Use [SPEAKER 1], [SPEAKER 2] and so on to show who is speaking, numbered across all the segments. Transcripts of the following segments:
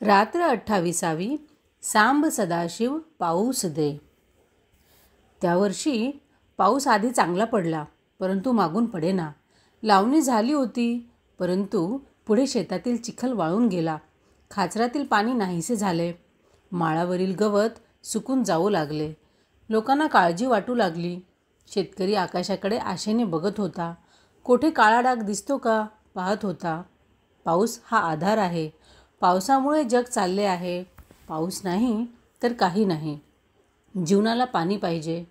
[SPEAKER 1] रात्र 28वी सांब सदाशिव पाऊस दे. त्या वर्षी पाऊस आधी चांगला पडला, परंतु मागून पडेना. लावणी झाली होती, परंतु पुढे शेतातील चिखल वाळून गेला. खाचरातील पाणी नाहीसे झाले. माळावरील गवत सुकून जाऊ लागले. लोकांना काळजी वाटू लागली. शेतकरी आकाशाकडे आशेने बघत होता. कोठे काळा डाग दिसतो का पाहत होता. पाऊस हा आधार आहे. पावसामुळे जग चालले आहे. पाऊस नाही तर काही नाही. जीवनाला पाणी पाहिजे.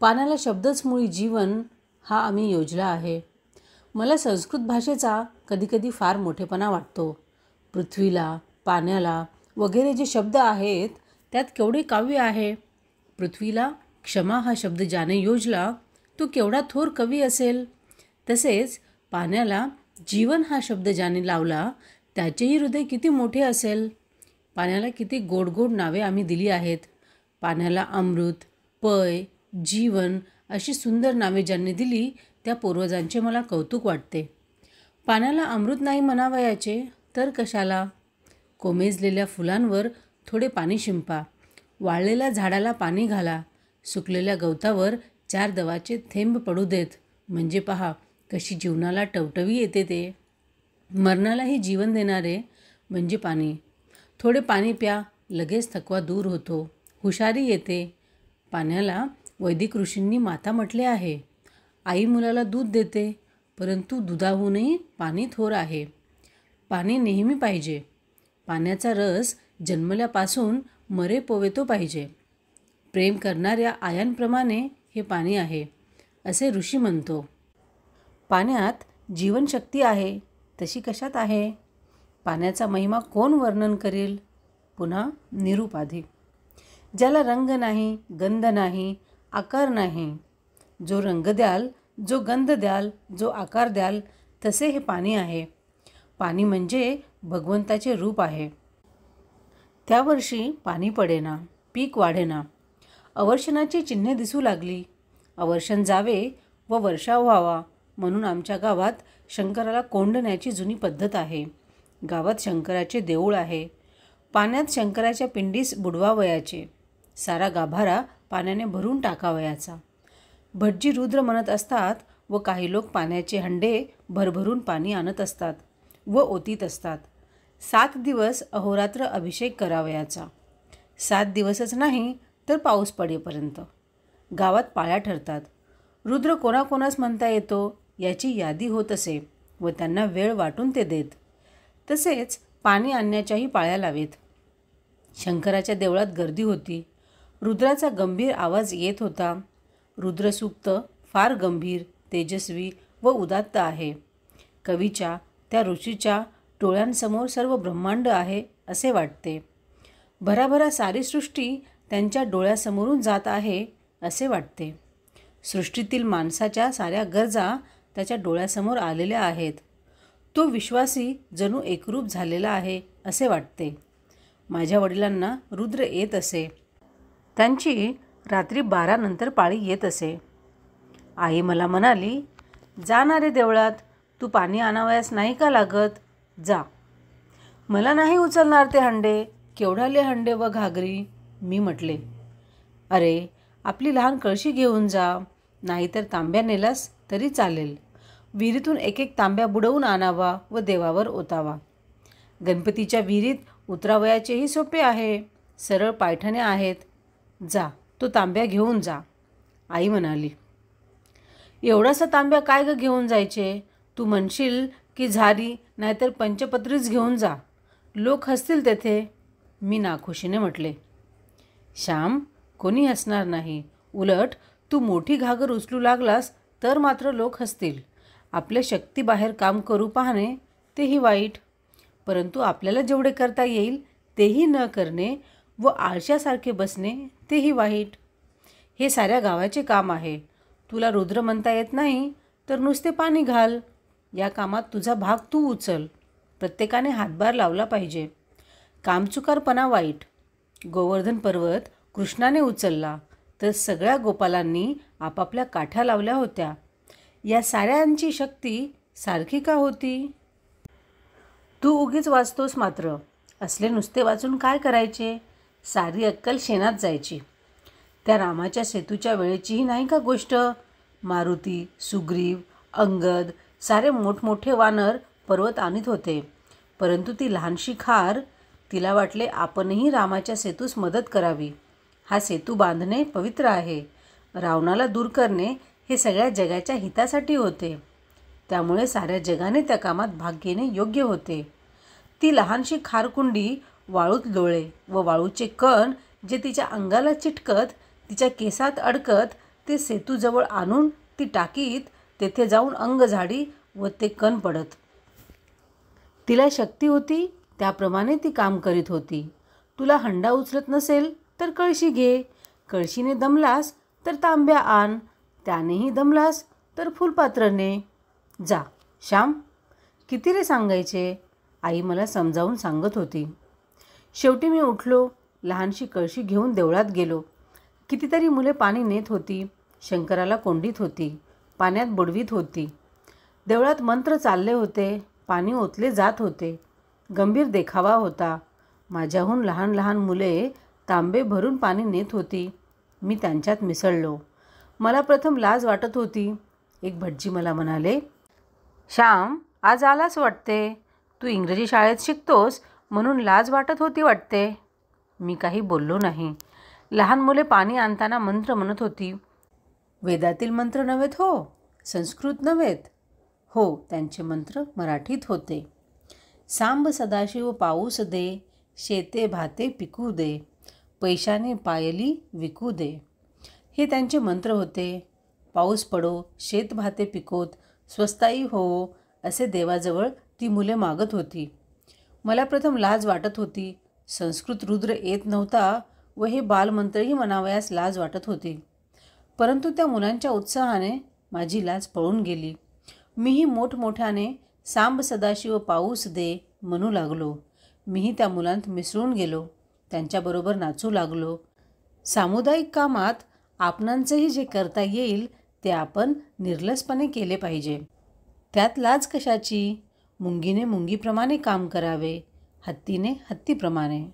[SPEAKER 1] पाण्याला शब्दच मुळी जीवन हा आम्ही योजला आहे. मला संस्कृत भाषेचा कधीकधी फार मोठेपणा वाटतो. पृथ्वीला, पाण्याला वगैरे जे शब्द आहेत त्यात केवढे काव्य आहे. पृथ्वीला क्षमा हा शब्द ज्याने योजला तो केवढा थोर कवी असेल. तसेच पाण्याला जीवन हा शब्द ज्याने लावला त्याचेही हृदय किती मोठे असेल. पाण्याला किती गोड गोड नावे आम्ही दिली आहेत. पाण्याला अमृत, पय, जीवन अशी सुंदर नावे ज्यांनी दिली त्या पूर्वजांचे मला कौतुक वाटते. पाण्याला अमृत नाही म्हणावयाचे तर कशाला. कोमेजलेल्या फुलांवर थोडे पाणी शिंपा. वाळलेल्या झाडाला पाणी घाला. सुकलेल्या गवतावर 4 दवाचे थेंब पडू देत. म्हणजे पहा कशी जीवनाला टवटवी येते ते. मरणालाही जीवन देणारे म्हणजे पाणी. थोडे पाणी प्या, लगेच थकवा दूर होतो, हुशारी येते. पाण्याला वैदिक ऋषींनी माता म्हटले आहे. आई मुलाला दूध देते, परंतु दुधाहूनही पाणी थोर आहे. पाणी नेहमी पाहिजे. पाण्याचा रस जन्मल्यापासून मरेपोवेतो पाहिजे. प्रेम करणाऱ्या आयांप्रमाणे हे पाणी आहे असे ऋषी म्हणतो. पाण्यात जीवनशक्ती आहे, तशी कशात आहे. पाण्याचा महिमा कोण वर्णन करेल. पुन्हा निरुपाधी. ज्याला रंग नाही, गंध नाही, आकार नाही. जो रंग द्याल, जो गंध द्याल, जो आकार द्याल तसे हे पाणी आहे. पाणी म्हणजे भगवंताचे रूप आहे. त्या वर्षी पाणी पडेना, पीक वाढेना. अवर्षणाची चिन्हे दिसू लागली. अवर्षण जावे व वर्षाव व्हावा म्हणून आमच्या गावात शंकराला कोंडण्याची जुनी पद्धत आहे. गावात शंकराचे देऊळ आहे. पाण्यात शंकराच्या पिंडीस बुडवावयाचे. सारा गाभारा पाण्याने भरून टाकावयाचा. भटजी रुद्र म्हणत असतात व काही लोक पाण्याचे हंडे भरभरून पाणी आणत असतात व ओतीत असतात. 7 दिवस अहोरात्र अभिषेक करावयाचा. 7 दिवसच नाही तर पाऊस पडेपर्यंत. गावात पाळ्या ठरतात. रुद्र कोणाकोणास म्हणता येतो याची यादी होत असे व त्यांना वेळ वाटून ते देत. तसेच पाणी आणण्याच्याही पाळ्या लावेत. शंकराच्या देवळात गर्दी होती. रुद्राचा गंभीर आवाज येत होता. रुद्रसूक्त फार गंभीर, तेजस्वी व उदात्त आहे. कवीच्या त्या ऋषीच्या डोळ्यांसमोर सर्व ब्रह्मांड आहे असे वाटते. भराभरा सारी सृष्टी त्यांच्या डोळ्यासमोरून जात आहे असे वाटते. सृष्टीतील माणसाच्या साऱ्या गरजा त्याच्या डोळ्यासमोर आलेल्या आहेत. तो विश्वासी जणू एकरूप झालेला आहे असे वाटते. माझ्या वडिलांना रुद्र येत असे. त्यांची रात्री 12 नंतर पाळी येत असे. आई मला म्हणाली, जाणारे देवळात, तू पाणी आणावयास नाही का लागत, जा. मला नाही उचलणार ते हंडे, केवढाले हंडे व घागरी. मी म्हटले, अरे आपली लहान कळशी घेऊन जा, नाहीतर तांब्या नेलास तरी चालेल. विहिरीतून 1-1 तांब्या बुडवून आणावा व देवावर ओतावा. गणपतीच्या विहिरीत उतरावयाचेही सोपे आहे. सरळ पायठण्या आहेत. जा, तो तांब्या घेऊन जा. आई म्हणाली, एवढासा तांब्या काय ग घेऊन जायचे. तू म्हणशील की झारी नाहीतर पंचपत्रीच घेऊन जा. लोक हसतील तेथे. मी नाखुशीने म्हटले, श्याम, कोणी हसणार नाही. उलट तू मोठी घागर उचलू लागलास तर मात्र लोक हसतील. आपल्या शक्तीबाहेर काम करू पाहणे तेही वाईट. परंतु आपल्याला जेवढे करता येईल तेही न करणे व आळशासारखे बसणे तेही वाईट. हे साऱ्या गावाचे काम आहे. तुला रुद्र म्हणता येत नाही तर नुसते पाणी घाल. या कामात तुझा भाग तू उचल. प्रत्येकाने हातभार लावला पाहिजे. कामचुकारपणा वाईट. गोवर्धन पर्वत कृष्णाने उचलला तर सगळ्या गोपालांनी आपापल्या काठ्या लावल्या होत्या. या साऱ्यांची शक्ती सारखी का होती. तू उगीच वाचतोस मात्र असले नुसते वाचून काय करायचे? सारी अक्कल शेणात जायची. त्या रामाच्या सेतूच्या वेळेचीही नाही का गोष्ट? मारुती, सुग्रीव, अंगद सारे मोठमोठे वानर पर्वत आणीत होते. परंतु ती लहानशी खार, तिला वाटले आपणही रामाच्या सेतूस मदत करावी. हा सेतू बांधणे पवित्र आहे. रावणाला दूर करणे हे सगळ्या जगाच्या हितासाठी होते. त्यामुळे साऱ्या जगाने त्या कामात भाग घेणे योग्य होते. ती लहानशी खारकुंडी वाळूत लोळे व वाळूचे कण जे तिच्या अंगाला चिटकत, तिच्या केसात अडकत, ते सेतूजवळ आणून ती टाकीत, तेथे जाऊन अंग झाडी व ते कण पडत. तिला शक्ती होती त्याप्रमाणे ती काम करीत होती. तुला हंडा उचलत नसेल तर कळशी घे. कळशीने दमलास तर तांब्या आण. त्यानेही दमलास तर फुलपात्र ने. जा श्याम. किती रे सांगायचे? आई मला समजावून सांगत होती. शेवटी मी उठलो. लहानशी कळशी घेऊन देवळात गेलो. कितीतरी मुले पाणी नेत होती. शंकराला कोंडीत होती. पाण्यात बुडवीत होती. देवळात मंत्र चालले होते. पाणी ओतले जात होते. गंभीर देखावा होता. माझ्याहून लहान लहान मुले तांबे भरून पाणी नेत होती. मी त्यांच्यात मिसळलो. मला प्रथम लाज वाटत होती. एक भटजी मला म्हणाले, श्याम, आज आलास वाटते. तू इंग्रजी शाळेत शिकतोस म्हणून लाज वाटत होती वाटते. मी काही बोललो नाही. लहान मुले पाणी आणताना मंत्र म्हणत होती. वेदातील मंत्र नव्हेत हो, संस्कृत नव्हेत हो, त्यांचे मंत्र मराठीत होते. सांब सदाशिव पाऊस दे, शेते भाते पिकू दे, पैशाने पायली विकू दे. हे त्यांचे मंत्र होते. पाऊस पडो, शेत भाते पिकोत, स्वस्ताई हो, असे देवाजवळ ती मुले मागत होती. मला प्रथम लाज वाटत होती. संस्कृत रुद्र येत नव्हता व हे बालमंत्रही म्हणावयास लाज वाटत होती. परंतु त्या मुलांच्या उत्साहाने माझी लाज पळून गेली. मीही मोठमोठ्याने सांब सदाशिव पाऊस दे म्हणू लागलो. मीही त्या मुलांत मिसळून गेलो. त्यांच्याबरोबर नाचू लागलो. सामुदायिक कामात आपणांचंही जे करता येईल ते आपण निर्लसपणे केले पाहिजे. त्यात लाज कशाची? मुंगीने मुंगीप्रमाणे काम करावे, हत्तीने हत्तीप्रमाणे.